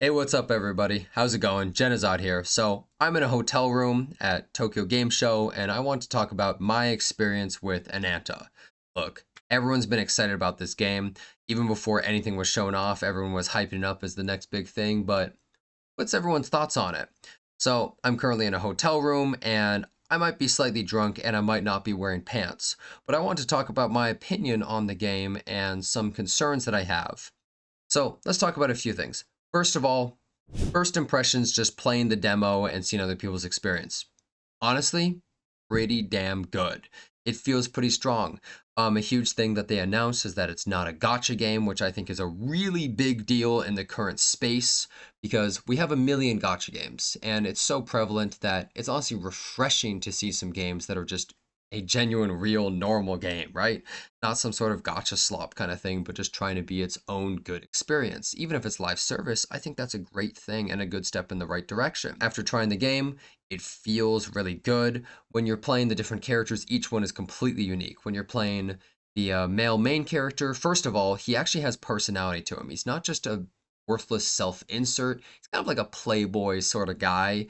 Hey, what's up, everybody? How's it going? Jenazad here. So, I'm in a hotel room at Tokyo Game Show, and I want to talk about my experience with Ananta. Look, everyone's been excited about this game. Even before anything was shown off, everyone was hyping it up as the next big thing, but what's everyone's thoughts on it? So, I'm currently in a hotel room, and I might be slightly drunk, and I might not be wearing pants, but I want to talk about my opinion on the game and some concerns that I have. So, let's talk about a few things. First of all, first impressions just playing the demo and seeing other people's experience. Honestly, pretty damn good. It feels pretty strong. A huge thing that they announced is that it's not a gotcha game, which I think is a really big deal in the current space because we have a million gotcha games, and it's so prevalent that it's honestly refreshing to see some games that are just a genuine, real, normal game, right? Not some sort of gotcha slop kind of thing, but just trying to be its own good experience. Even if it's live service, I think that's a great thing and a good step in the right direction. After trying the game, it feels really good. When you're playing the different characters, each one is completely unique. When you're playing the male main character, first of all, he actually has personality to him. He's not just a worthless self insert. He's kind of like a playboy sort of guy.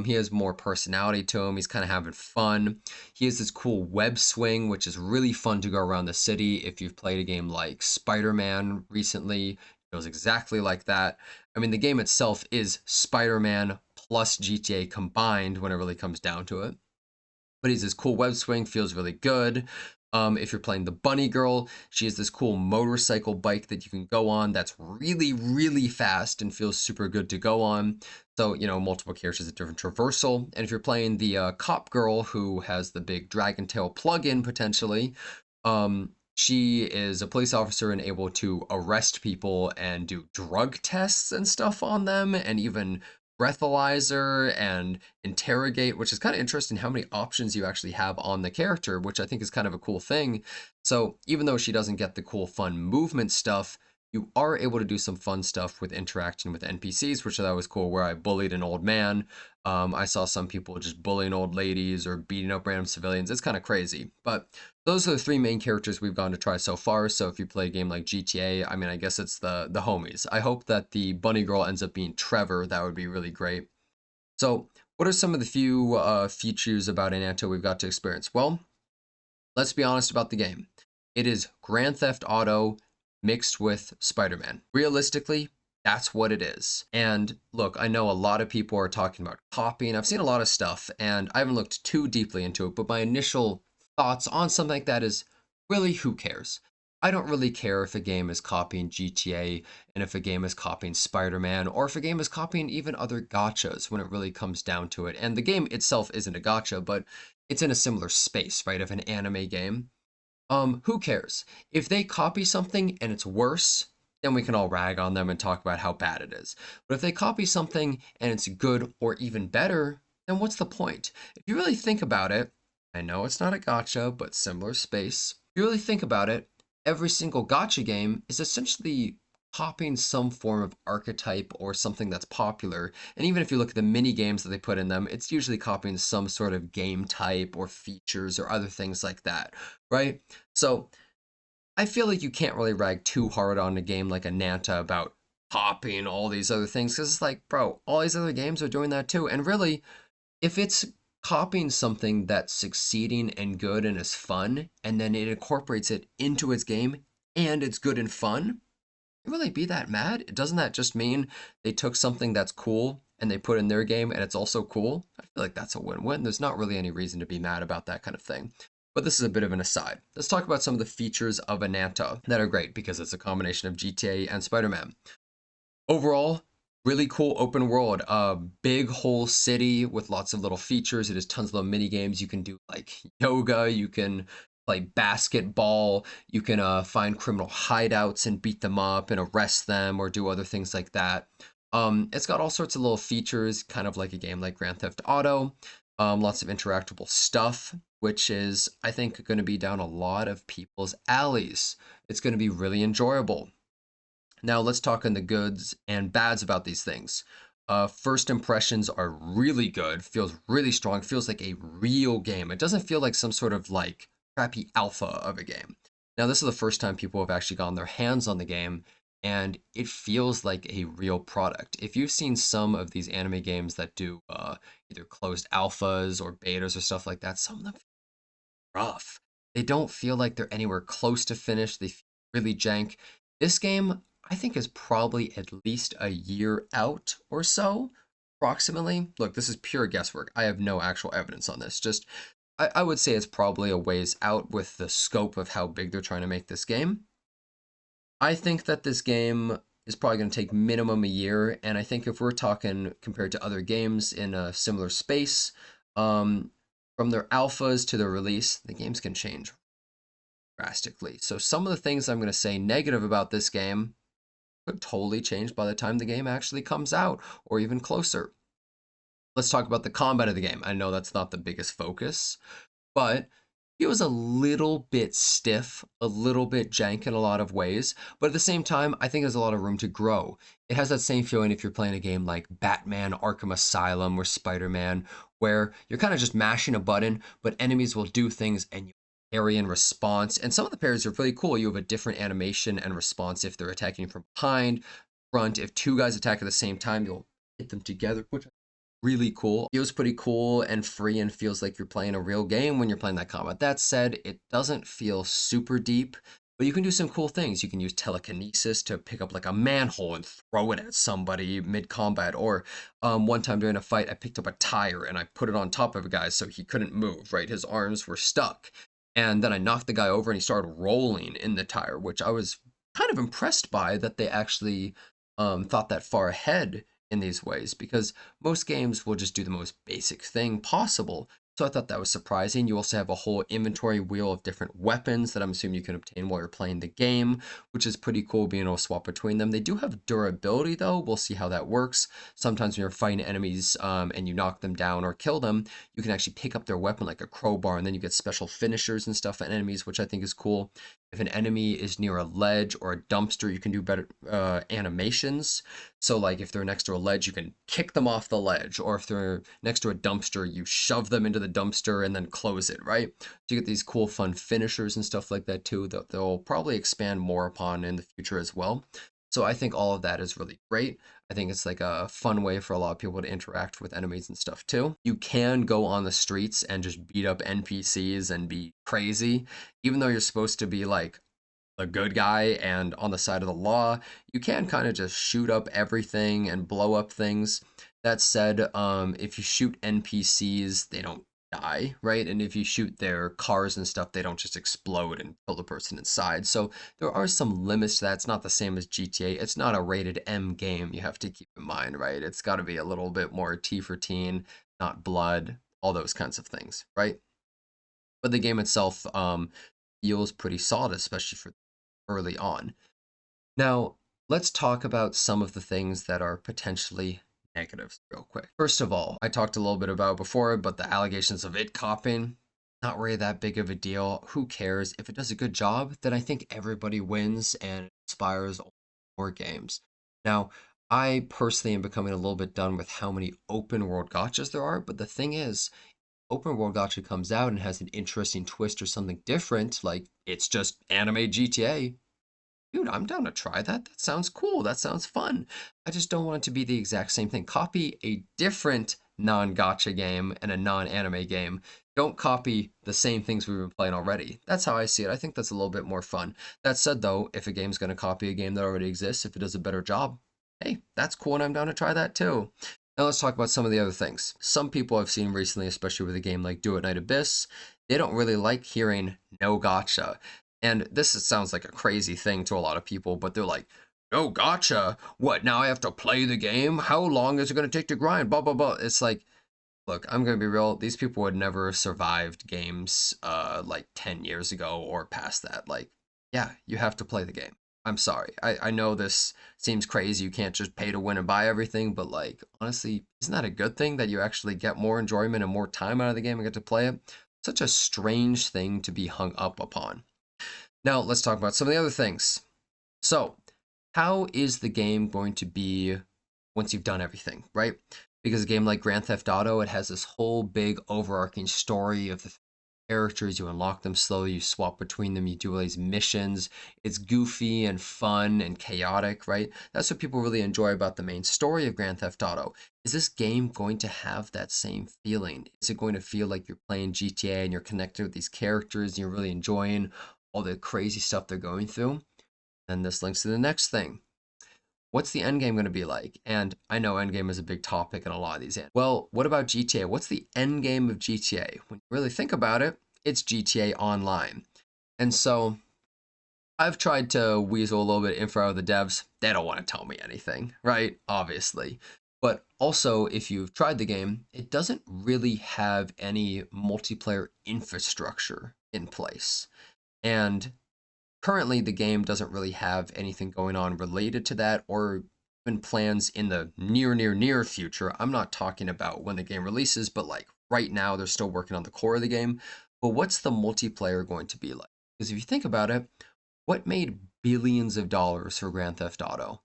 He has more personality to him. He's kind of having fun. He has this cool web swing, which is really fun to go around the city. If you've played a game like Spider-Man recently, it feels exactly like that. I mean, the game itself is Spider-Man plus GTA combined when it really comes down to it. But he's this cool web swing, feels really good. If you're playing the Bunny Girl, she has this cool motorcycle bike that you can go on that's really, really fast and feels super good to go on. So, multiple characters at different traversal. And if you're playing the Cop Girl, who has the big Dragon Tail plug-in potentially, she is a police officer and able to arrest people and do drug tests and stuff on them, and even breathalyzer and interrogate, which is kind of interesting how many options you actually have on the character, which I think is kind of a cool thing. So even though she doesn't get the cool fun movement stuff, you are able to do some fun stuff with interaction with NPCs, which I thought was cool, where I bullied an old man. I saw some people just bullying old ladies or beating up random civilians. It's kind of crazy. But those are the three main characters we've gone to try so far. So if you play a game like GTA, I mean, I guess it's the homies. I hope that the bunny girl ends up being Trevor. That would be really great. So what are some of the few features about Ananta we've got to experience? Well, let's be honest about the game. It is Grand Theft Auto mixed with Spider-Man. Realistically, that's what it is. And look, I know a lot of people are talking about copying. I've seen a lot of stuff and I haven't looked too deeply into it, but my initial thoughts on something like that is really, who cares? I don't really care if a game is copying GTA and if a game is copying Spider-Man or if a game is copying even other gotchas when it really comes down to it. And the game itself isn't a gotcha, but it's in a similar space, right, of an anime game. Who cares? If they copy something and it's worse, then we can all rag on them and talk about how bad it is. But if they copy something and it's good or even better, then what's the point? If you really think about it, I know it's not a gotcha, but similar space. If you really think about it, every single gotcha game is essentially copying some form of archetype or something that's popular. And even if you look at the mini games that they put in them, it's usually copying some sort of game type or features or other things like that, right? So I feel like you can't really rag too hard on a game like Ananta about copying all these other things because it's like, bro, all these other games are doing that too. And really, if it's copying something that's succeeding and good and is fun, and then it incorporates it into its game and it's good and fun, you really be that mad? Doesn't that just mean they took something that's cool and they put in their game and it's also cool? I feel like that's a win-win. There's not really any reason to be mad about that kind of thing. But this is a bit of an aside. Let's talk about some of the features of Ananta that are great because it's a combination of GTA and Spider-Man. Overall, really cool open world. A big whole city with lots of little features. It has tons of little mini games. You can do like yoga. You can play basketball. You can find criminal hideouts and beat them up and arrest them or do other things like that. It's got all sorts of little features, kind of like a game like Grand Theft Auto. Lots of interactable stuff, which is, I think, going to be down a lot of people's alleys. It's going to be really enjoyable. Now let's talk on the goods and bads about these things. First impressions are really good, feels really strong, feels like a real game. It doesn't feel like some sort of like crappy alpha of a game. Now this is the first time people have actually gotten their hands on the game, and it feels like a real product. If you've seen some of these anime games that do either closed alphas or betas or stuff like that, some of them feel rough. They don't feel like they're anywhere close to finished. They feel really jank. This game, I think, is probably at least a year out or so, approximately. Look, this is pure guesswork. I have no actual evidence on this. Just, I would say it's probably a ways out with the scope of how big they're trying to make this game. I think that this game is probably going to take minimum a year, and I think if we're talking compared to other games in a similar space, um, from their alphas to their release, the games can change drastically. So some of the things I'm going to say negative about this game could totally change by the time the game actually comes out, or even closer. Let's talk about the combat of the game. I know that's not the biggest focus, but it was a little bit stiff, a little bit jank in a lot of ways, but at the same time, I think there's a lot of room to grow. It has that same feeling if you're playing a game like Batman Arkham Asylum or Spider-Man, where you're kind of just mashing a button, but enemies will do things and you parry in response. And some of the parries are really cool. You have a different animation and response if they're attacking from behind, front. If two guys attack at the same time, you'll hit them together, which really cool. It feels pretty cool and free and feels like you're playing a real game when you're playing that combat. That said, it doesn't feel super deep, but you can do some cool things. You can use telekinesis to pick up like a manhole and throw it at somebody mid-combat. Or one time during a fight, I picked up a tire and I put it on top of a guy so he couldn't move, right? His arms were stuck. And then I knocked the guy over and he started rolling in the tire, which I was kind of impressed by that they actually thought that far ahead in these ways because most games will just do the most basic thing possible. So I thought that was surprising. You also have a whole inventory wheel of different weapons that I'm assuming you can obtain while you're playing the game, which is pretty cool being able to swap between them. They do have durability though. We'll see how that works. Sometimes when you're fighting enemies and you knock them down or kill them, you can actually pick up their weapon like a crowbar and then you get special finishers and stuff at enemies, which I think is cool. If an enemy is near a ledge or a dumpster, you can do better animations. So like if they're next to a ledge, you can kick them off the ledge, or if they're next to a dumpster, you shove them into the dumpster and then close it, right? So you get these cool fun finishers and stuff like that too that they'll probably expand more upon in the future as well. So I think all of that is really great. I think it's like a fun way for a lot of people to interact with enemies and stuff too. You can go on the streets and just beat up NPCs and be crazy, even though you're supposed to be like a good guy and on the side of the law, you can kind of just shoot up everything and blow up things. That said, if you shoot NPCs, they don't die, right? And if you shoot their cars and stuff, they don't just explode and kill the person inside. So there are some limits to that. It's not the same as GTA. It's not a rated M game, you have to keep in mind, right? It's got to be a little bit more T for teen, not blood, all those kinds of things, right? But the game itself feels pretty solid, especially for early on. Now, let's talk about some of the things that are potentially negatives real quick. First of all, I talked a little bit about before, but the allegations of it copying, not really that big of a deal. Who cares? If it does a good job, then I think everybody wins and it inspires more games. Now, I personally am becoming a little bit done with how many open world gotchas there are, but the thing is, open world gacha comes out and has an interesting twist or something different, like it's just anime GTA, dude, I'm down to try that. That sounds cool. That sounds fun. I just don't want it to be the exact same thing. Copy a different non-gacha game and a non-anime game. Don't copy the same things we've been playing already. That's how I see it. I think that's a little bit more fun. That said, though, if a game's going to copy a game that already exists, if it does a better job, hey, that's cool and I'm down to try that too. Now let's talk about some of the other things. Some people I've seen recently, especially with a game like Do It Night Abyss, they don't really like hearing no gotcha. And sounds like a crazy thing to a lot of people, but they're like, no gotcha. What, now I have to play the game? How long is it going to take to grind? Blah, blah, blah. It's like, look, I'm going to be real. These people would never have survived games like 10 years ago or past that. Like, yeah, you have to play the game. I'm sorry. I know this seems crazy. You can't just pay to win and buy everything, but like, honestly, isn't that a good thing that you actually get more enjoyment and more time out of the game and get to play it? Such a strange thing to be hung up upon. Now, let's talk about some of the other things. So, how is the game going to be once you've done everything, right? Because a game like Grand Theft Auto, it has this whole big overarching story of the characters, you unlock them slowly, you swap between them, you do all these missions. It's goofy and fun and chaotic, right? That's what people really enjoy about the main story of Grand Theft Auto. Is this game going to have that same feeling? Is it going to feel like you're playing GTA and you're connected with these characters and you're really enjoying all the crazy stuff they're going through? And this links to the next thing. What's the end game going to be like? And I know end game is a big topic in a lot of these. Well, what about GTA? What's the end game of GTA? When you really think about it, it's GTA Online. And so I've tried to weasel a little bit of info out of the devs. They don't want to tell me anything, right? Obviously. But also, if you've tried the game, it doesn't really have any multiplayer infrastructure in place. And currently the game doesn't really have anything going on related to that or even plans in the near future. I'm not talking about when the game releases, but like right now they're still working on the core of the game. But what's the multiplayer going to be like? Because if you think about it, what made billions of dollars for Grand Theft Auto?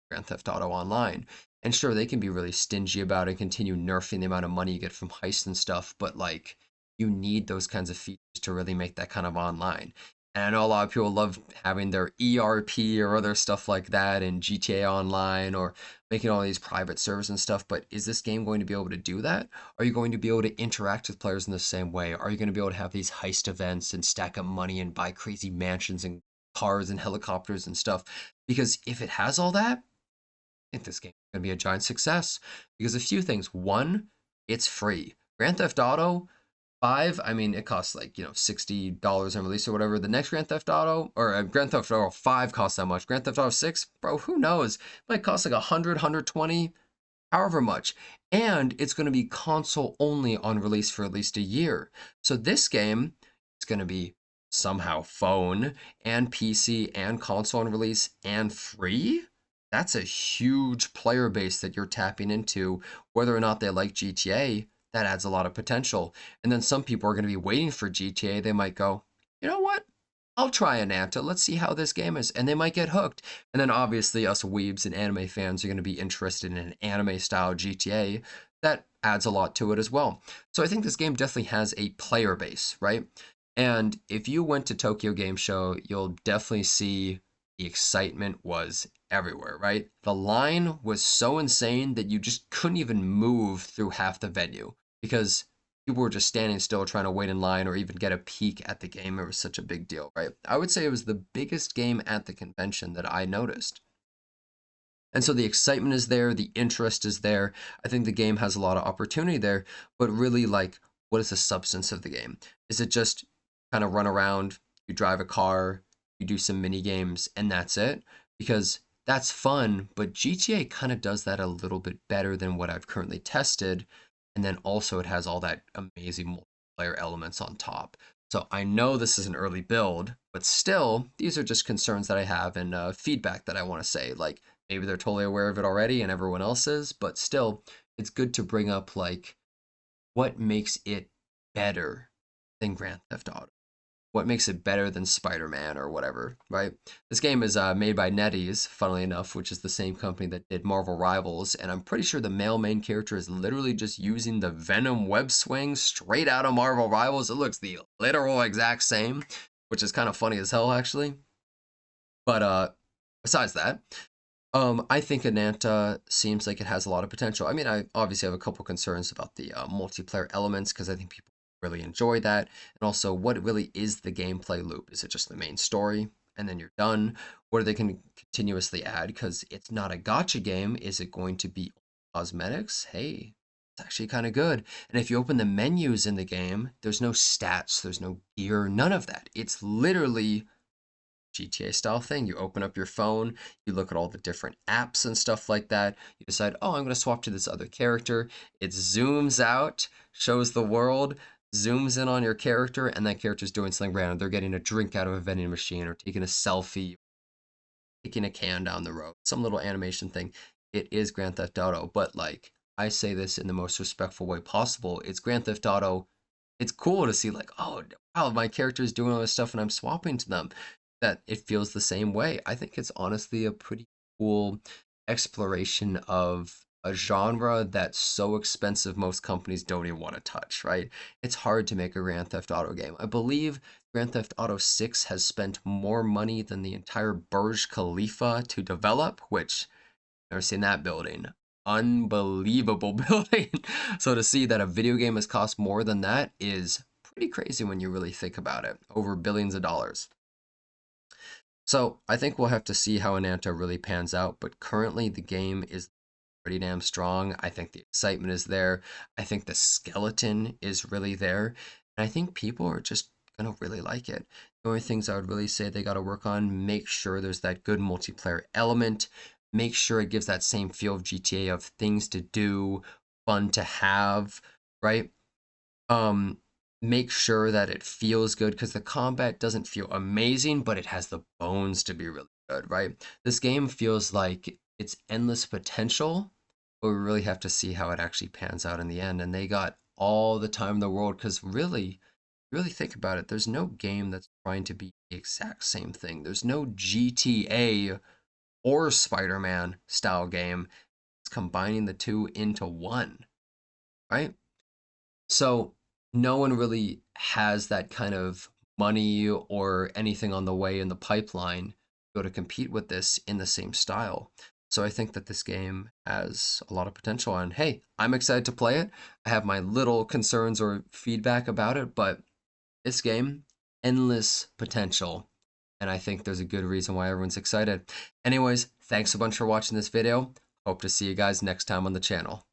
Grand Theft Auto Online. And sure, they can be really stingy about it, continue nerfing the amount of money you get from heists and stuff, but like you need those kinds of features to really make that kind of online. And I know a lot of people love having their ERP or other stuff like that in GTA Online or making all these private servers and stuff, but is this game going to be able to do that? Are you going to be able to interact with players in the same way? Are you going to be able to have these heist events and stack up money and buy crazy mansions and cars and helicopters and stuff? Because if it has all that, think this game is going to be a giant success because a few things. One, it's free. Grand Theft Auto 5, I mean, it costs like, $60 on release or whatever. The next Grand Theft Auto, or Grand Theft Auto 5 costs that much. Grand Theft Auto 6, bro, who knows? It might cost like 100, 120, however much. And it's going to be console only on release for at least a year. So this game is going to be somehow phone and PC and console on release and free. That's a huge player base that you're tapping into. Whether or not they like GTA, that adds a lot of potential. And then some people are going to be waiting for GTA. They might go, you know what? I'll try Ananta. Let's see how this game is. And they might get hooked. And then obviously us weebs and anime fans are going to be interested in an anime style GTA. That adds a lot to it as well. So I think this game definitely has a player base, right? And if you went to Tokyo Game Show, you'll definitely see the excitement was everywhere, right? The line was so insane that you just couldn't even move through half the venue because people were just standing still trying to wait in line or even get a peek at the game. It was such a big deal, right? I would say it was the biggest game at the convention that I noticed. And so the excitement is there, the interest is there. I think the game has a lot of opportunity there, but really, like, what is the substance of the game? Is it just kind of run around, you drive a car, you do some mini games, and that's it? Because that's fun, but GTA kind of does that a little bit better than what I've currently tested. And then also it has all that amazing multiplayer elements on top. So I know this is an early build, but still, these are just concerns that I have and feedback that I want to say. Like, maybe they're totally aware of it already and everyone else is, but still, it's good to bring up, like, what makes it better than Grand Theft Auto? What makes it better than Spider-Man or whatever, right? This game is made by NetEase, funnily enough, which is the same company that did Marvel Rivals, and I'm pretty sure the male main character is literally just using the Venom web swing straight out of Marvel Rivals. It looks the literal exact same, which is kind of funny as hell, actually. But besides that, I think Ananta seems like it has a lot of potential. I mean, I obviously have a couple concerns about the multiplayer elements because I think people really enjoy that. And also, what really is the gameplay loop? Is it just the main story and then you're done? Or are they can continuously add? Because it's not a gacha game. Is it going to be cosmetics? Hey, it's actually kind of good. And if you open the menus in the game, there's no stats, there's no gear, none of that. It's literally GTA style thing. You open up your phone, you look at all the different apps and stuff like that. You decide, oh, I'm going to swap to this other character. It zooms out, shows the world, zooms in on your character, and that character's doing something random. They're getting a drink out of a vending machine or taking a selfie, kicking a can down the road, some little animation thing. It is Grand Theft Auto, but like I say this in the most respectful way possible. It's Grand Theft Auto. It's cool to see like, oh wow, my character is doing all this stuff and I'm swapping to them. That it feels the same way. I think it's honestly a pretty cool exploration of a genre that's so expensive most companies don't even want to touch, right? It's hard to make a Grand Theft Auto game. I believe Grand Theft Auto 6 has spent more money than the entire Burj Khalifa to develop, which I've never seen that building. Unbelievable building. So to see that a video game has cost more than that is pretty crazy when you really think about it. Over billions of dollars. So I think we'll have to see how Ananta really pans out, but currently the game is pretty damn strong. I think the excitement is there. I think the skeleton is really there. And I think people are just gonna really like it. The only things I would really say they gotta work on, make sure there's that good multiplayer element. Make sure it gives that same feel of GTA of things to do, fun to have, right? um Make sure that it feels good because the combat doesn't feel amazing, but it has the bones to be really good, right? This game feels like it's endless potential, but we really have to see how it actually pans out in the end. And they got all the time in the world because really think about it, there's no game that's trying to be the exact same thing. There's no GTA or Spider-Man style game. It's combining the two into one, right? So no one really has that kind of money or anything on the way in the pipeline to go to compete with this in the same style. So I think that this game has a lot of potential, and hey, I'm excited to play it. I have my little concerns or feedback about it, but this game, endless potential. And I think there's a good reason why everyone's excited. Anyways, thanks a bunch for watching this video. Hope to see you guys next time on the channel.